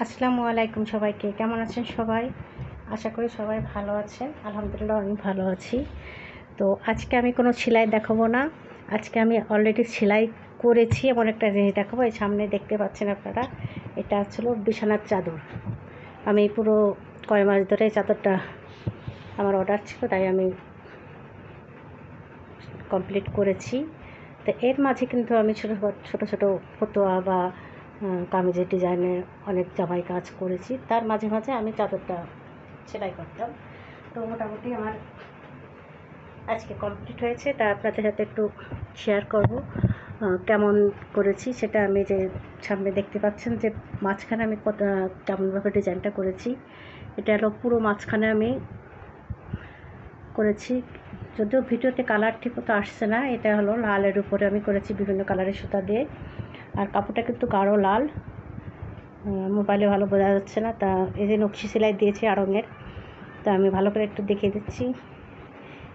আসসালামু আলাইকুম সবাইকে। কেমন আছেন সবাই? আশা করি সবাই ভালো আছেন। আলহামদুলিল্লাহ আমি ভালো আছি। তো আজকে আমি কোনো সেলাই দেখাবো না। আজকে আমি অলরেডি সেলাই করেছি এমন একটা জিনিস দেখাবো। এই সামনে দেখতে পাচ্ছেন আপনারা, এটা হলো বিছানার চাদর। আমি পুরো কয় মাস ধরে চাদরটা আমার অর্ডার ছিল, তাই আমি কমপ্লিট করেছি। তো এর মাঝে কিন্তু আমি ছোটো ছোটো ফতোয়া বা কামিজের ডিজাইনের অনেক জামাই কাজ করেছি। তার মাঝে মাঝে আমি চাদরটা সেলাই করতাম। তো মোটামুটি আমার আজকে কমপ্লিট হয়েছে, তা আপনাদের সাথে একটু শেয়ার করব কেমন করেছি সেটা। আমি যে সামনে দেখতে পাচ্ছেন যে মাঝখানে আমি কেমনভাবে ডিজাইনটা করেছি, এটা হলো পুরো মাঝখানে আমি করেছি। যদিও ভিডিওতে কালার ঠিক মতো আসছে না, এটা হলো লালের উপরে আমি করেছি বিভিন্ন কালারের সুতা দিয়ে। আর কাপড়টা কিন্তু গাঢ় লাল, মোবাইলে ভালো বোঝা যাচ্ছে না। তা এই যে নকশি সেলাই দিয়েছি আড়ঙের, তা আমি ভালো করে একটু দেখিয়ে দিচ্ছি।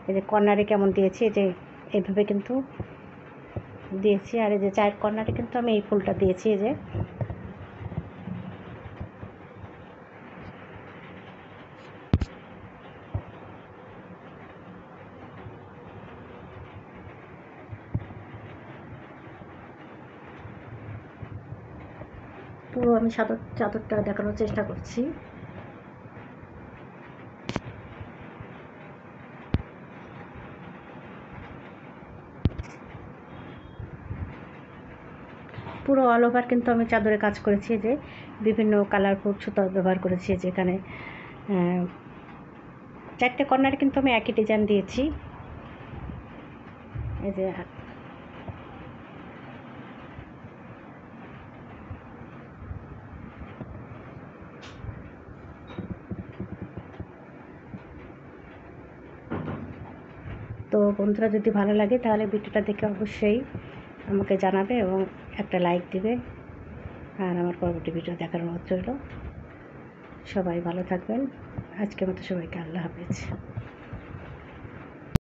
এই যে কর্নারে কেমন দিয়েছি, এই যে এইভাবে কিন্তু দিয়েছি। আর এই যে চায়ের কর্নারে কিন্তু আমি এই ফুলটা দিয়েছি। এই যে পুরো আমি চাদরটা দেখানোর চেষ্টা করছি। পুরো অল ওভার কিন্তু আমি চাদরে কাজ করেছি, যে বিভিন্ন কালারফুল সুতা ব্যবহার করেছি। যেখানে 4টে কর্নারে কিন্তু আমি একই ডিজাইন দিয়েছি। এই যে তো বন্ধুরা, যদি ভালো লাগে তাহলে ভিডিওটা দেখে অবশ্যই আমাকে জানাবে এবং একটা লাইক দিবে। আর আমার পরবর্তী ভিডিও দেখার অনুরোধ রইল। সবাই ভালো থাকবেন। আজকের মতো সবাইকে আল্লাহ হাফেজ।